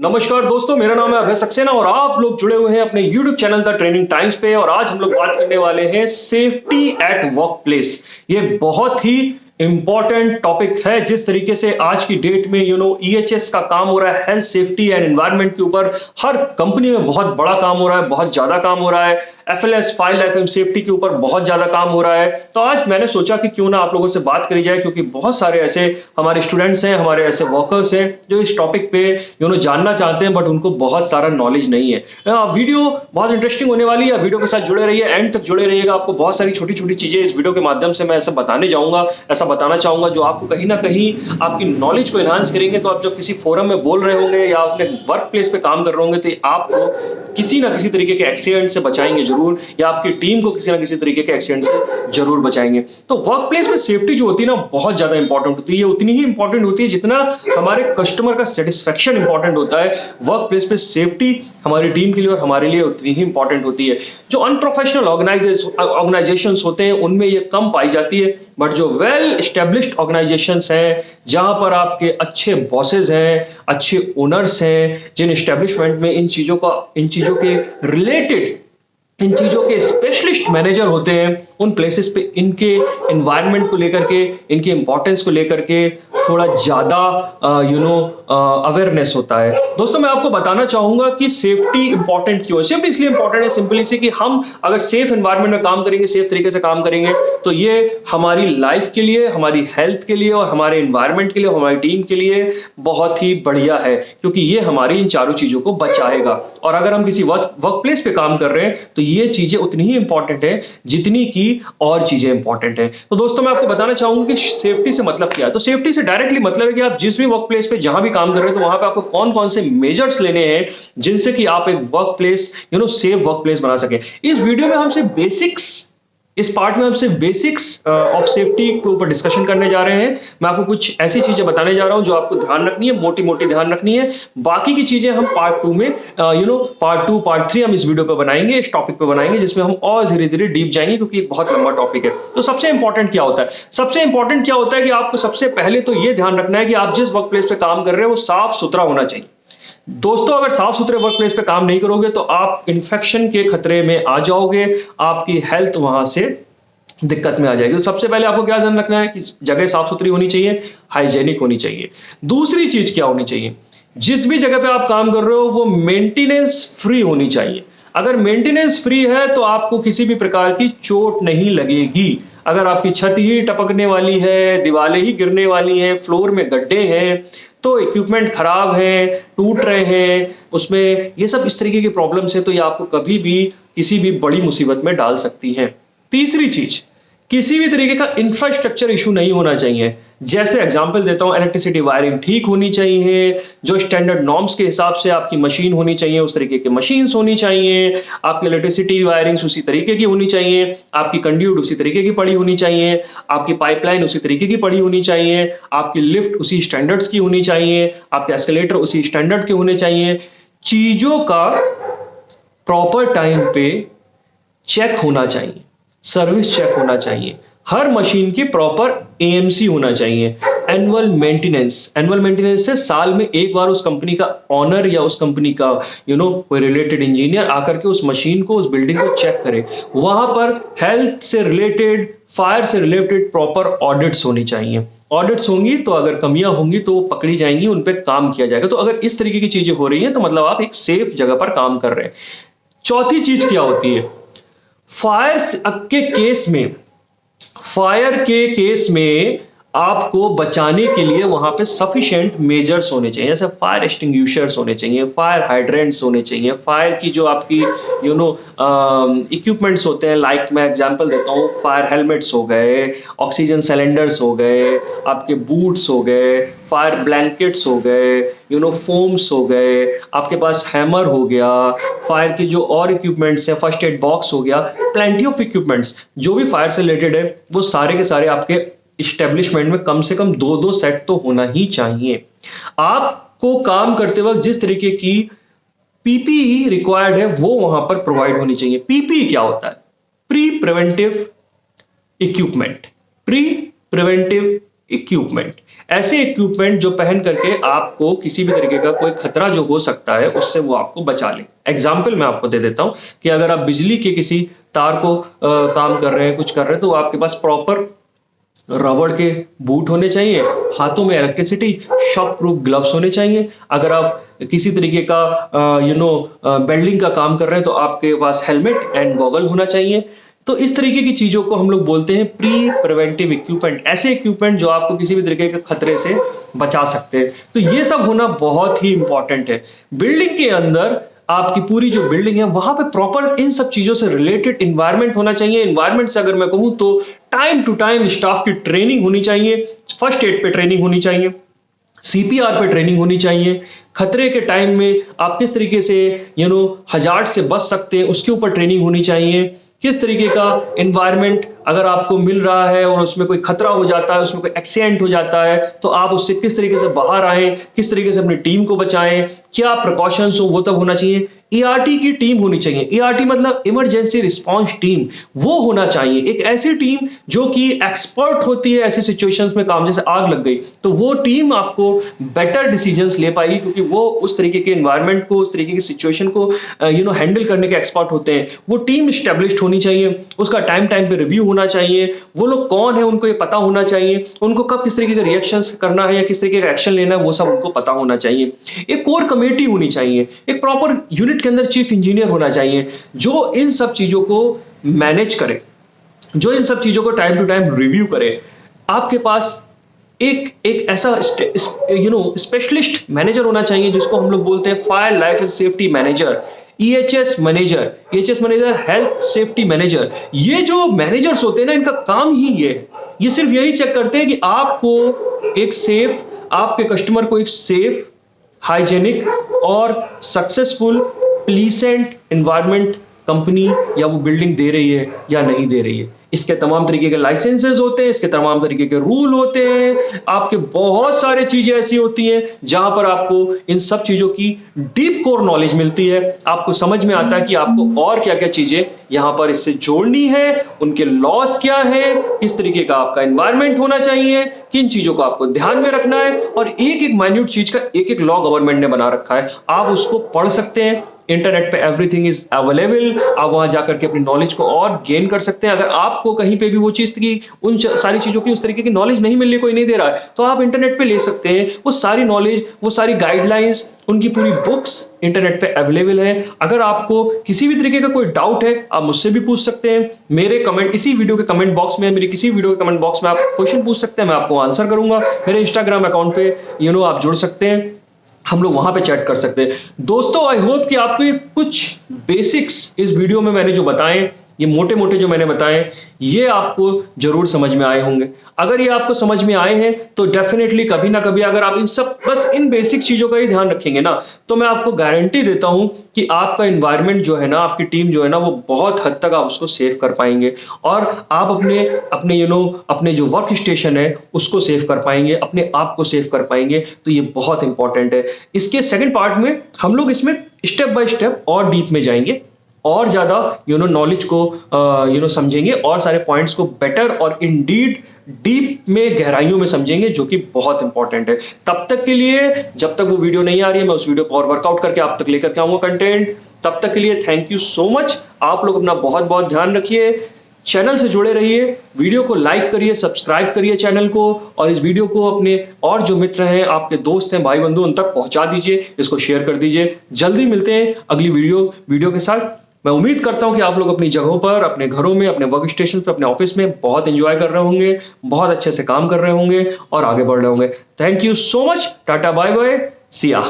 नमस्कार दोस्तों, मेरा नाम है अभय सक्सेना और आप लोग जुड़े हुए हैं अपने YouTube channel the training times पे। और आज हम लोग बात करने वाले हैं सेफ्टी एट वर्क प्लेस। ये बहुत ही इंपॉर्टेंट टॉपिक है। जिस तरीके से आज की डेट में EHS का काम हो रहा है, हेल्थ सेफ्टी एंड एनवायरनमेंट के ऊपर हर कंपनी में बहुत बड़ा काम हो रहा है, बहुत ज्यादा काम हो रहा है। FLS file life and safety के ऊपर बहुत ज्यादा काम हो रहा है। तो आज मैंने सोचा कि क्यों ना आप लोगों से बात करी जाए, क्योंकि बहुत सारे ऐसे हमारे स्टूडेंट्स हैं, हमारे ऐसे वर्कर्स हैं जो इस टॉपिक पे जानना चाहते हैं, बट उनको बहुत सारा नॉलेज नहीं है। वीडियो बहुत इंटरेस्टिंग होने वाली है। वीडियो के साथ जुड़े रहिए, एंड तक जुड़े रहिएगा। आपको बहुत सारी छोटी छोटी चीजें इस वीडियो के माध्यम से मैं ऐसा बताने जाऊंगा, ऐसा बताना चाहूंगा जो आपको कहीं ना कहीं आपकी नॉलेज को एनहांस करेंगे। तो आप जब किसी फोरम में बोल रहे होंगे या अपने वर्क प्लेस पे काम कर रहे होंगे, तो आपको किसी ना किसी तरीके के एक्सीडेंट से बचाएंगे जरूर, या आपकी टीम को किसी ना किसी तरीके के एक्सीडेंट से जरूर बचाएंगे। तो वर्क प्लेस में सेफ्टी जो होती है ना, बहुत ज्यादा इंपॉर्टेंट होती है। उतनी ही इंपॉर्टेंट होती है जितना हमारे कस्टमर का सेटिस्फेक्शन इंपॉर्टेंट होता है। वर्क प्लेस पे सेफ्टी हमारी टीम के लिए और हमारे लिए उतनी ही इंपॉर्टेंट होती है। जो अनप्रोफेशनल ऑर्गेनाइजेशंस होते हैं उनमें ये कम पाई जाती है, बट जो वेल एस्टेब्लिश्ड ऑर्गेनाइजेशंस हैं, जहां पर आपके अच्छे बॉसेस हैं, अच्छे ओनर्स हैं, जिन एस्टेब्लिशमेंट में इन चीजों के रिलेटेड, इन चीजों के स्पेशलिस्ट मैनेजर होते हैं, उन प्लेसेस पे इनके एनवायरनमेंट को लेकर के, इनके इंपॉर्टेंस को लेकर के थोड़ा ज्यादा अवेयरनेस होता है। दोस्तों, मैं आपको बताना चाहूंगा कि सेफ्टी इंपॉर्टेंट क्यों है। सेफ्टी इसलिए इंपॉर्टेंट है सिंपली से कि हम अगर सेफ एनवायरनमेंट में काम करेंगे, सेफ तरीके से काम करेंगे, तो ये हमारी लाइफ के लिए, हमारी हेल्थ के लिए और हमारे एनवायरनमेंट के लिए, हमारी टीम के लिए बहुत ही बढ़िया है, क्योंकि ये हमारी इन चारों चीजों को बचाएगा। और अगर हम किसी वर्क प्लेस पे काम कर रहे हैं तो ये चीजें उतनी ही इंपॉर्टेंट है जितनी की और चीजें इंपॉर्टेंट है। तो दोस्तों, मैं आपको बताना चाहूंगा कि सेफ्टी से मतलब क्या है। तो सेफ्टी से डायरेक्टली मतलब है कि आप जिस भी वर्क प्लेस पे जहां भी काम कर रहे हैं, तो वहां पे आपको कौन कौन से मेजर्स लेने हैं जिनसे कि आप एक work place safe work place बना सके। इस वीडियो में हम सिर्फ बेसिक्स, इस पार्ट में हम सिर्फ बेसिक्स ऑफ सेफ्टी के ऊपर डिस्कशन करने जा रहे हैं। मैं आपको कुछ ऐसी चीजें बताने जा रहा हूं जो आपको ध्यान रखनी है, मोटी मोटी ध्यान रखनी है। बाकी की चीजें हम पार्ट 2 में पार्ट 2 पार्ट 3 हम इस वीडियो पे बनाएंगे, इस टॉपिक पे बनाएंगे, जिसमें हम और धीरे धीरे डीप जाएंगे, क्योंकि एक बहुत लंबा टॉपिक है। तो सबसे इंपॉर्टेंट क्या होता है? सबसे इंपॉर्टेंट क्या होता है कि आपको सबसे पहले तो ये ध्यान रखना है कि आप जिस वर्क प्लेस पे काम कर रहे हैं वो साफ सुथरा होना चाहिए। दोस्तों, अगर साफ सुथरे वर्क प्लेस पे काम नहीं करोगे तो आप इन्फेक्शन के खतरे में आ जाओगे, आपकी हेल्थ वहां से दिक्कत में आ जाएगी। तो सबसे पहले आपको क्या ध्यान रखना है कि जगह साफ सुथरी होनी चाहिए, हाइजेनिक होनी चाहिए। दूसरी चीज क्या होनी चाहिए? जिस भी जगह पे आप काम कर रहे हो वो मेंटेनेंस फ्री होनी चाहिए। अगर मेंटेनेंस फ्री है तो आपको किसी भी प्रकार की चोट नहीं लगेगी। अगर आपकी छत ही टपकने वाली है, दीवारें ही गिरने वाली हैं, फ्लोर में गड्ढे हैं, तो इक्विपमेंट खराब है, टूट रहे हैं, उसमें ये सब इस तरीके की प्रॉब्लम्स है, तो ये आपको कभी भी किसी भी बड़ी मुसीबत में डाल सकती हैं। तीसरी चीज, किसी भी तरीके का इंफ्रास्ट्रक्चर इशू नहीं होना चाहिए। जैसे एग्जांपल देता हूं, इलेक्ट्रिसिटी वायरिंग ठीक होनी चाहिए, जो स्टैंडर्ड नॉर्म्स के हिसाब से आपकी मशीन होनी चाहिए उस तरीके की मशीन्स होनी चाहिए, आपकी इलेक्ट्रिसिटी वायरिंग उसी तरीके की होनी चाहिए, आपकी कंड्यूट उसी तरीके की पड़ी होनी चाहिए, आपकी पाइपलाइन उसी तरीके की पड़ी होनी चाहिए, आपकी लिफ्ट उसी स्टैंडर्ड्स की होनी चाहिए, आपके एस्केलेटर उसी स्टैंडर्ड के होने चाहिए। चीजों का प्रॉपर टाइम पे चेक होना चाहिए, सर्विस चेक होना चाहिए, हर मशीन की प्रॉपर AMC होना चाहिए, एनुअल मेंटेनेंस से साल में एक बार उस कंपनी का ऑनर या उस कंपनी का कोई रिलेटेड इंजीनियर आकर के उस मशीन को, उस बिल्डिंग को चेक करे। वहां पर हेल्थ से रिलेटेड, फायर से रिलेटेड प्रॉपर ऑडिट्स होनी चाहिए। ऑडिट्स होंगी तो अगर कमियां होंगी तो वो पकड़ी जाएंगी, उन पर काम किया जाएगा। तो अगर इस तरीके की चीजें हो रही हैं तो मतलब आप एक सेफ जगह पर काम कर रहे हैं। चौथी चीज क्या होती है? फायर के केस में आपको बचाने के लिए वहां पे सफिशिएंट मेजर्स होने चाहिए। जैसे फायर एक्सटिंग्विशर्स होने चाहिए, फायर हाइड्रेंट्स होने चाहिए, फायर की जो आपकी इक्विपमेंट्स होते हैं, लाइक मैं एग्जांपल देता हूँ, फायर हेलमेट्स हो गए, ऑक्सीजन सिलेंडर्स हो गए, आपके बूट्स हो गए, फायर ब्लैंकेट्स हो गए, फोम्स हो गए, आपके पास हैमर हो गया, फायर की जो और इक्विपमेंट्स है, फर्स्ट एड बॉक्स हो गया, प्लेंटी ऑफ इक्विपमेंट्स जो भी फायर से रिलेटेड है, वो सारे के सारे आपके इस्टेब्लिशमेंट में कम से कम 2-2 सेट तो होना ही चाहिए। आपको काम करते वक्त जिस तरीके की PPE रिक्वायर्ड है वो वहां पर प्रोवाइड होनी चाहिए। PPE क्या होता है? Pre preventive equipment, pre preventive equipment, ऐसे इक्विपमेंट जो पहन करके आपको किसी भी तरीके का कोई खतरा जो हो सकता है उससे वो आपको बचा ले। एग्जाम्पल मैं आपको दे देता हूं कि अगर आप बिजली के किसी तार को काम कर रहे हैं, कुछ कर रहे हैं, तो आपके पास प्रॉपर रबड़ के बूट होने चाहिए, हाथों में इलेक्ट्रिसिटी शॉक प्रूफ ग्लव्स होने चाहिए। अगर आप किसी तरीके का वेल्डिंग का काम कर रहे हैं तो आपके पास हेलमेट एंड गॉगल होना चाहिए। तो इस तरीके की चीजों को हम लोग बोलते हैं प्री प्रिवेंटिव इक्विपमेंट, ऐसे इक्विपमेंट जो आपको किसी भी तरीके के खतरे से बचा सकते हैं। तो ये सब होना बहुत ही इंपॉर्टेंट है। बिल्डिंग के अंदर आपकी पूरी जो बिल्डिंग है वहां पे प्रॉपर इन सब चीजों से रिलेटेड एनवायरनमेंट होना चाहिए। एनवायरनमेंट से अगर मैं कहूं तो टाइम टू टाइम स्टाफ की ट्रेनिंग होनी चाहिए, फर्स्ट एड पे ट्रेनिंग होनी चाहिए, सीपीआर पे ट्रेनिंग होनी चाहिए, खतरे के टाइम में आप किस तरीके से हजार्ड से बच सकते हैं उसके ऊपर ट्रेनिंग होनी चाहिए। किस तरीके का एनवायरनमेंट अगर आपको मिल रहा है और उसमें कोई खतरा हो जाता है, उसमें कोई एक्सीडेंट हो जाता है, तो आप उससे किस तरीके से बाहर आए, किस तरीके से अपनी टीम को बचाएं, क्या प्रिकॉशंस हो वो तब होना चाहिए। ईआरटी की टीम होनी चाहिए, ईआरटी मतलब इमरजेंसी रिस्पांस टीम, वो होना चाहिए। एक ऐसी टीम जो कि एक्सपर्ट होती है ऐसी सिचुएशंस में काम, जैसे आग लग गई तो वो टीम आपको बेटर डिसीजंस ले पाएगी क्योंकि वो उस तरीके के एनवायरनमेंट को, उस तरीके की सिचुएशन को हैंडल करने के एक्सपर्ट होते हैं। वो टीम स्टैब्लिश्ड होनी चाहिए, उसका टाइम टाइम पे रिव्यू होना चाहिए, वो लोग कौन है उनको ये पता होना चाहिए, उनको कब किस तरीके के रिएक्शंस करना है या किस तरीके का एक्शन लेना है वो सब उनको पता होना चाहिए। एक कोर कमेटी होनी चाहिए, एक प्रॉपर यूनिट के अंदर चीफ इंजीनियर होना चाहिए जो इन सब चीजों को मैनेज करे, जो इन सब चीजों को टाइम टू टाइम रिव्यू करे। आपके पास एक ऐसा स्पेशलिस्ट मैनेजर होना चाहिए जिसको हम लोग बोलते हैं fire life and safety manager, EHS manager, health safety manager. ये जो मैनेजर्स होते हैं ना, इनका काम ही ये सिर्फ यही चेक करते हैं कि आपके कस्टमर को एक सेफ, हाइजेनिक और सक्सेसफुल प्लीसेंट एनवायरनमेंट कंपनी या वो बिल्डिंग दे रही है या नहीं दे रही है। इसके तमाम तरीके के लाइसेंसेस होते हैं, इसके तमाम तरीके के रूल होते हैं, आपके बहुत सारे चीजें ऐसी होती हैं जहां पर आपको इन सब चीजों की डीप कोर नॉलेज मिलती है। आपको समझ में आता है कि आपको और क्या क्या चीजें यहां पर इससे जोड़नी है, उनके लॉस क्या है, किस तरीके का आपका एनवायरनमेंट होना चाहिए, किन चीजों को आपको ध्यान में रखना है, और एक एक माइन्यूट चीज का एक एक लॉ गवर्नमेंट ने बना रखा है। आप उसको पढ़ सकते हैं, इंटरनेट पे एवरीथिंग इज अवेलेबल, आप वहां जाकर के अपनी नॉलेज को और गेन कर सकते हैं। अगर आपको कहीं पे भी वो चीज की, उन सारी चीजों की उस तरीके की नॉलेज नहीं मिल रही, कोई नहीं दे रहा है, तो आप इंटरनेट पे ले सकते हैं वो सारी नॉलेज, वो सारी गाइडलाइंस, उनकी पूरी बुक्स इंटरनेट पे अवेलेबल है। अगर आपको किसी भी तरीके का कोई डाउट है आप मुझसे भी पूछ सकते हैं। मेरे कमेंट, इसी वीडियो के कमेंट बॉक्स में, मेरी किसी वीडियो के कमेंट बॉक्स में आप क्वेश्चन पूछ सकते हैं, मैं आपको आंसर करूंगा। मेरे इंस्टाग्राम अकाउंट पे आप जुड़ सकते हैं, हम लोग वहां पे चैट कर सकते हैं। दोस्तों, आई होप कि आपको ये कुछ बेसिक्स इस वीडियो में मैंने जो बताए, ये मोटे मोटे जो मैंने बताए, ये आपको जरूर समझ में आए होंगे। अगर ये आपको समझ में आए हैं तो डेफिनेटली कभी ना कभी अगर आप बस इन बेसिक चीजों का ही ध्यान रखेंगे ना, तो मैं आपको गारंटी देता हूं कि आपका एनवायरनमेंट जो है ना, आपकी टीम जो है ना, वो बहुत हद तक आप उसको सेव कर पाएंगे और आप अपने जो वर्क स्टेशन है उसको सेव कर पाएंगे, अपने आप को सेव कर पाएंगे। तो ये बहुत इंपॉर्टेंट है। इसके सेकेंड पार्ट में हम लोग इसमें स्टेप बाय स्टेप और डीप में जाएंगे और ज्यादा नॉलेज को समझेंगे और सारे पॉइंट्स को बेटर और इंडीड डीप में गहराइयों में समझेंगे, जो कि बहुत इंपॉर्टेंट है। तब तक के लिए, जब तक वो वीडियो नहीं आ रही है, मैं उस वीडियो को और वर्कआउट करके आप तक लेकर के आऊंगा कंटेंट। तब तक के लिए थैंक यू सो मच। आप लोग अपना बहुत बहुत ध्यान रखिए, चैनल से जुड़े रहिए, वीडियो को लाइक करिए, सब्सक्राइब करिए चैनल को, और इस वीडियो को अपने और जो मित्र हैं, आपके दोस्त हैं, भाई बंधु, उन तक पहुंचा दीजिए, इसको शेयर कर दीजिए। जल्दी मिलते हैं अगली वीडियो के साथ। मैं उम्मीद करता हूं कि आप लोग अपनी जगहों पर, अपने घरों में, अपने वर्क स्टेशन पर, अपने ऑफिस में बहुत एंजॉय कर रहे होंगे, बहुत अच्छे से काम कर रहे होंगे और आगे बढ़ रहे होंगे। Thank you so much. Tata, bye bye, see या।